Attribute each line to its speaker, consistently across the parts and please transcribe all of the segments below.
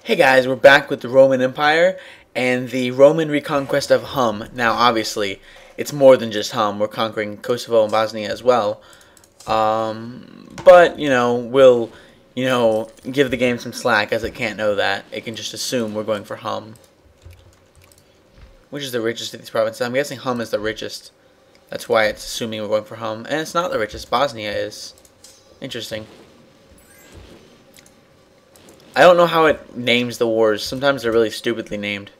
Speaker 1: Hey guys, we're back with the Roman Empire and the Roman reconquest of Hum. Now, obviously, it's more than just Hum. We're conquering Kosovo and Bosnia as well. But, we'll, give the game some slack as it can't know that. It can just assume we're going for Hum. Which is the richest of these provinces? I'm guessing Hum is the richest. That's why it's assuming we're going for Hum. And it's not the richest. Bosnia is. Interesting. I don't know how it names the wars. Sometimes they're really stupidly named.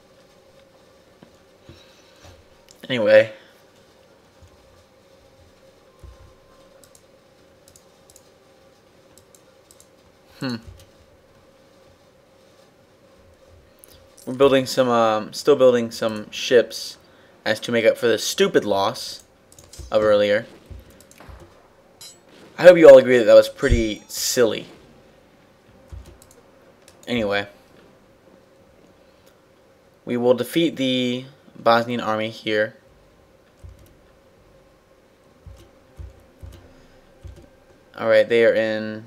Speaker 1: Anyway. We're building some, still building some ships as to make up for the stupid loss of earlier. I hope you all agree that that was pretty silly. Anyway, we will defeat the Bosnian army here. Alright, they are in...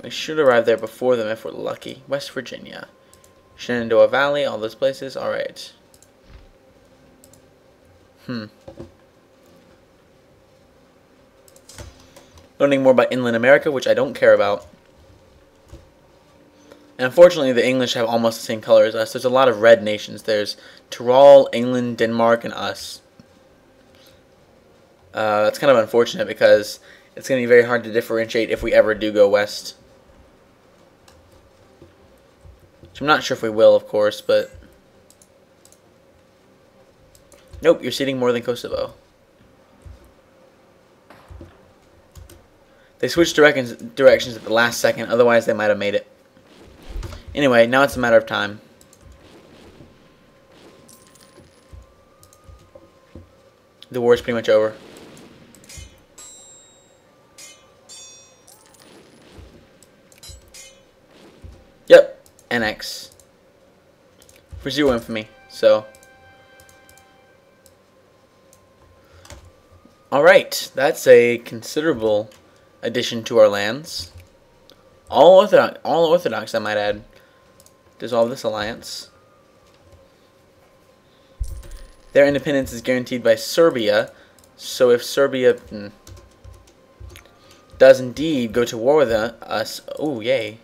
Speaker 1: We should arrive there before them if we're lucky. West Virginia. Shenandoah Valley, all those places. Alright. Learning more about inland America, which I don't care about. And unfortunately, the English have almost the same color as us. There's a lot of red nations. There's Tyrol, England, Denmark, and us. That's kind of unfortunate because it's going to be very hard to differentiate if we ever do go west. Which I'm not sure if we will, of course, but... Nope, you're ceding more than Kosovo. They switched directions at the last second, otherwise they might have made it. Anyway, now it's a matter of time. The war is pretty much over. Yep, NX. For 0 infamy, so... Alright, that's a considerable addition to our lands. All Orthodox, I might add. Dissolve this alliance. Their independence is guaranteed by Serbia, so if Serbia does indeed go to war with us, oh yay.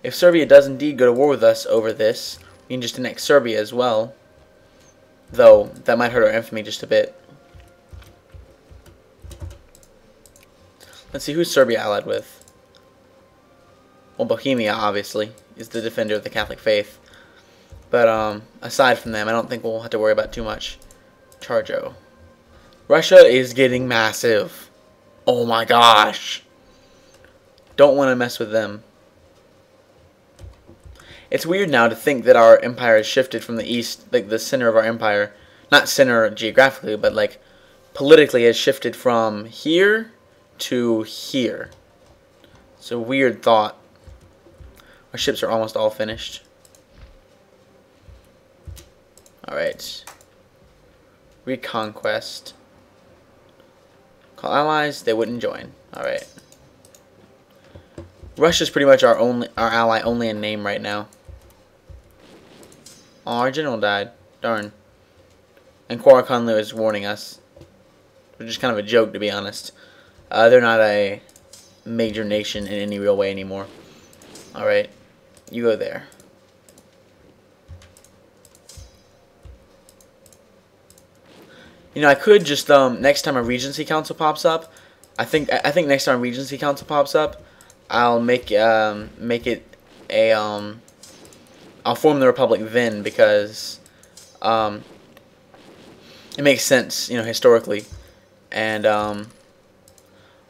Speaker 1: If Serbia does indeed go to war with us over this, we can just annex Serbia as well. Though, that might hurt our infamy just a bit. Let's see, who's Serbia allied with? Well, Bohemia, obviously, is the defender of the Catholic faith. But, aside from them, I don't think we'll have to worry about too much. Charjo. Russia is getting massive. Oh my gosh. Don't want to mess with them. It's weird now to think that our empire has shifted from the east, like the center of our empire. Not center geographically, but like politically has shifted from here to here. It's a weird thought. Our ships are almost all finished. Alright. Reconquest. Call allies, they wouldn't join. Alright. Russia's pretty much our ally only in name right now. Oh, our general died. Darn. And Quarachanlu is warning us. Which is kind of a joke, to be honest. They're not a major nation in any real way anymore. Alright, you go there. I could just, next time a Regency Council pops up, I think next time a Regency Council pops up, I'll make it a, I'll form the Republic then, because, it makes sense, historically. And,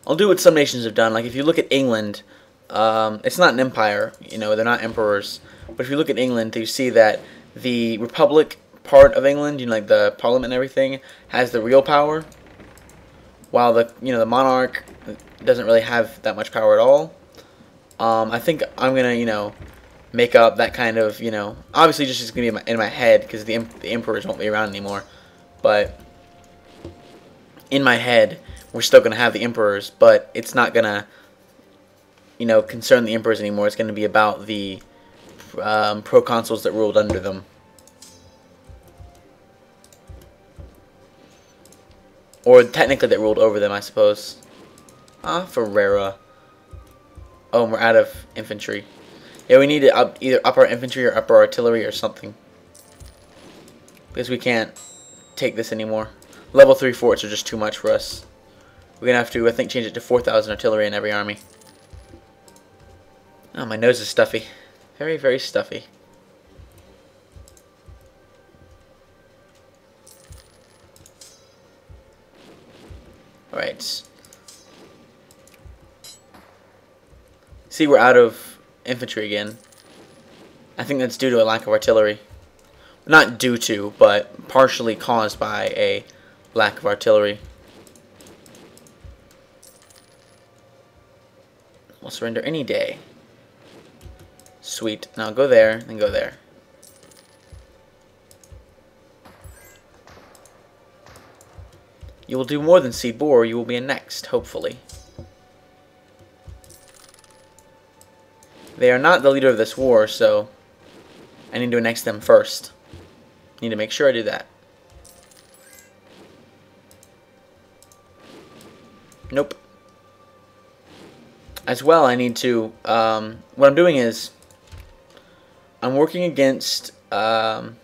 Speaker 1: I'll do what some nations have done. Like, if you look at England, it's not an empire, they're not emperors. But if you look at England, you see that the Republic part of England, like the Parliament and everything, has the real power. While the monarch doesn't really have that much power at all. I think I'm going to, make up that kind of, obviously just it's going to be in my head, because the emperors won't be around anymore. But in my head, we're still going to have the emperors, but it's not going to concern the emperors anymore. It's going to be about the proconsuls that ruled under them. Or technically that ruled over them, I suppose. Ferrera. Oh, and we're out of infantry. Yeah, we need to either up our infantry or up our artillery or something. Because we can't take this anymore. Level 3 forts are just too much for us. We're going to have to, I think, change it to 4,000 artillery in every army. Oh, my nose is stuffy. Very, very stuffy. Alright. See, we're out of infantry again. I think that's due to a lack of artillery. Not due to, but partially caused by a lack of artillery. We'll surrender any day. Sweet. Now go there, then go there. You will do more than cede Boer. You will be annexed, hopefully. They are not the leader of this war, so I need to annex them first. Need to make sure I do that. Nope. As well, I need to, what I'm doing is, I'm working against, do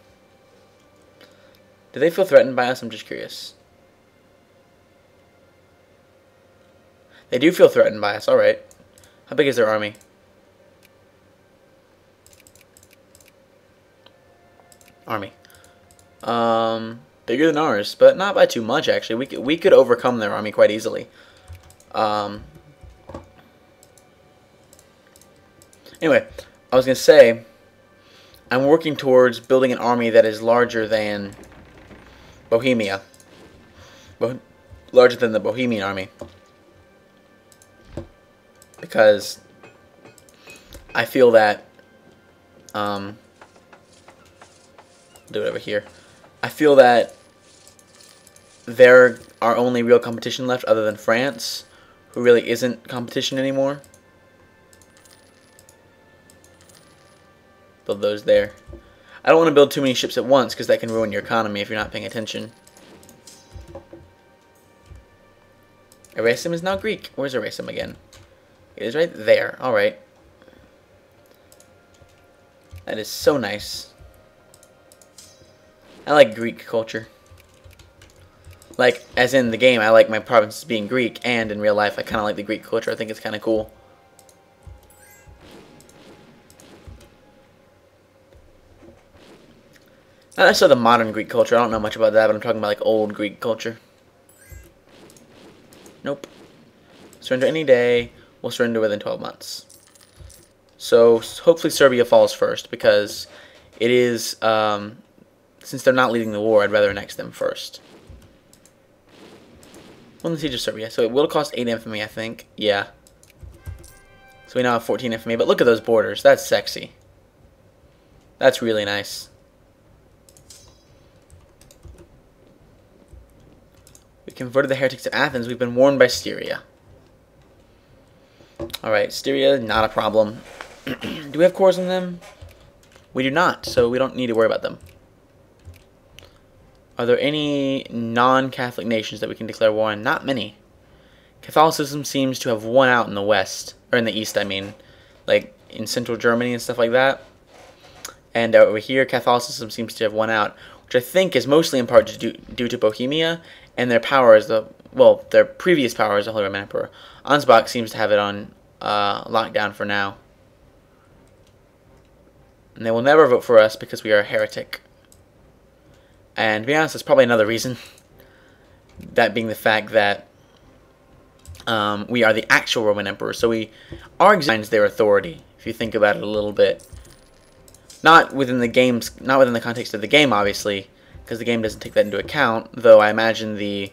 Speaker 1: they feel threatened by us? I'm just curious. They do feel threatened by us, alright. How big is their army? Bigger than ours, but not by too much, actually. We could overcome their army quite easily. Anyway, I was going to say, I'm working towards building an army that is larger than Bohemia. Larger than the Bohemian army. Because I feel that, do it over here. I feel that there are only real competition left other than France, who really isn't competition anymore. Build those there. I don't want to build too many ships at once because that can ruin your economy if you're not paying attention. Erasum is now Greek. Where's Erasum again? It is right there. Alright. That is so nice. I like Greek culture. Like, as in the game, I like my provinces being Greek, and in real life, I kind of like the Greek culture. I think it's kind of cool. Not necessarily the modern Greek culture. I don't know much about that, but I'm talking about, like, old Greek culture. Nope. Surrender any day. We'll surrender within 12 months. So, hopefully Serbia falls first, because it is, since they're not leading the war, I'd rather annex them first. Well, the siege of Serbia. So it will cost 8 infamy, I think. Yeah. So we now have 14 infamy. But look at those borders. That's sexy. That's really nice. We converted the heretics to Athens. We've been warned by Styria. Alright, Styria, not a problem. Do we have cores in them? We do not, so we don't need to worry about them. Are there any non-Catholic nations that we can declare war on? Not many. Catholicism seems to have won out in the West, or in the East, I mean. Like, in central Germany and stuff like that. And over here, Catholicism seems to have won out, which I think is mostly in part due to Bohemia and their power as the, well, their previous power as the Holy Roman Emperor. Ansbach seems to have it on lockdown for now. And they will never vote for us because we are a heretic. And to be honest, that's probably another reason. That being the fact that we are the actual Roman Emperor, so we are exempt their authority, if you think about it a little bit. Not within the games, not within the context of the game, obviously, because the game doesn't take that into account, though I imagine the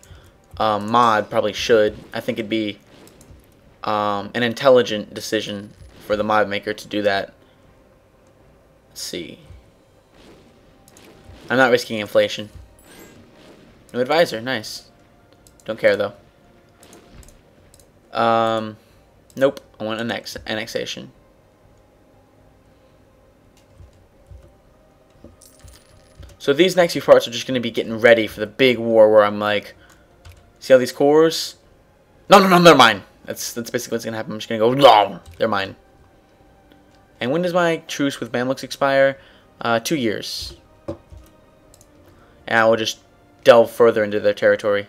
Speaker 1: mod probably should. I think it'd be an intelligent decision for the mod maker to do that. Let's see. I'm not risking inflation. New advisor, nice. Don't care though. Nope, I want annexation. So these next few parts are just going to be getting ready for the big war where I'm like, see all these cores? No, no, no, they're mine. That's basically what's going to happen. I'm just going to go, no, they're mine. And when does my truce with Mamluks expire? 2 years. And I will just delve further into their territory.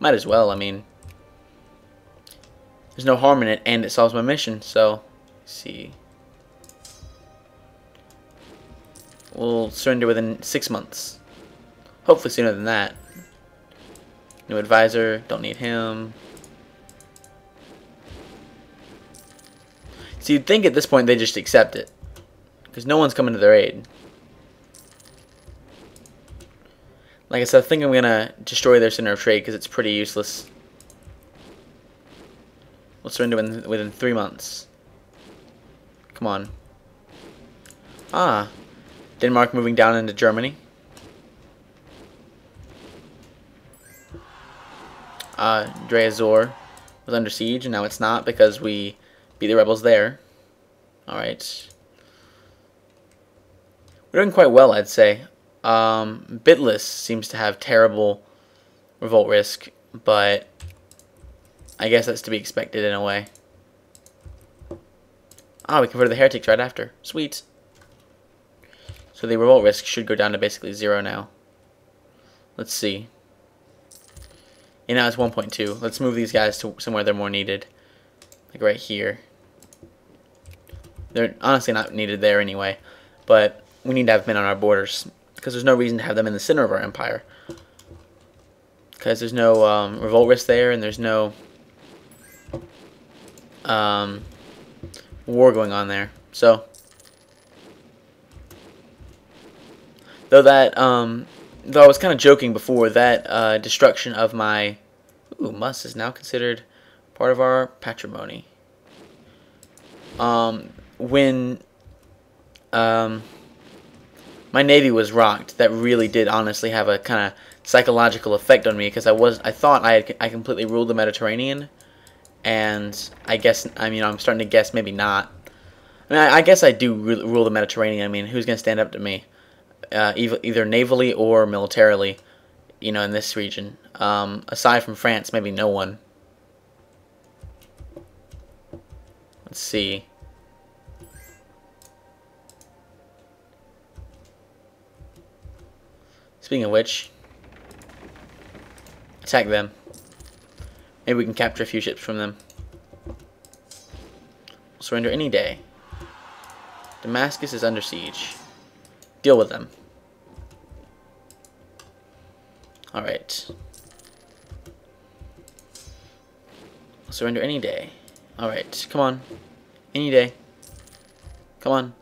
Speaker 1: Might as well, I mean. There's no harm in it, and it solves my mission, so, let's see. We'll surrender within 6 months. Hopefully sooner than that. New advisor, don't need him. So you'd think at this point they just accept it, because no one's coming to their aid. Like I said, I think I'm going to destroy their center of trade because it's pretty useless. We'll surrender within 3 months. Come on. Ah. Denmark moving down into Germany. Dreazor was under siege, and now it's not because we beat the rebels there. Alright. We're doing quite well, I'd say. Bitless seems to have terrible revolt risk, but I guess that's to be expected in a way. Ah, we converted the heretics right after. Sweet. So the revolt risk should go down to basically 0 now. Let's see. And now it's 1.2. Let's move these guys to somewhere they're more needed. Like right here. They're honestly not needed there anyway. But we need to have men on our borders. Because there's no reason to have them in the center of our empire. Because there's no revolt risk there, and there's no war going on there. So, though I was kind of joking before, that destruction of my Muss is now considered part of our patrimony. When my navy was rocked, that really did honestly have a kind of psychological effect on me, because I thought I completely ruled the Mediterranean, and I'm starting to guess maybe not. I mean, I guess I do rule the Mediterranean. I mean, who's going to stand up to me? Either navally or militarily, in this region. Aside from France, maybe no one. Let's see. Speaking of which, attack them. Maybe we can capture a few ships from them. We'll surrender any day. Damascus is under siege. Deal with them. Alright. We'll surrender any day. Alright, come on. Any day. Come on.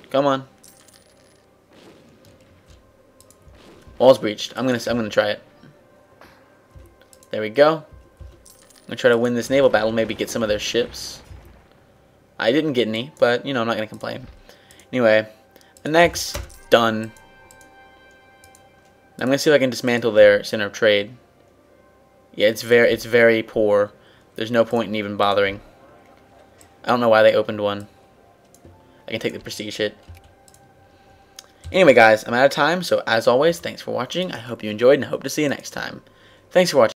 Speaker 1: Come on. Wall's breached. I'm gonna try it. There we go. I'm gonna try to win this naval battle, maybe get some of their ships. I didn't get any, but I'm not gonna complain. Anyway, annex, done. I'm gonna see if I can dismantle their center of trade. Yeah, it's very poor. There's no point in even bothering. I don't know why they opened one. I can take the prestige hit. Anyway, guys, I'm out of time, so as always, thanks for watching. I hope you enjoyed, and I hope to see you next time. Thanks for watching.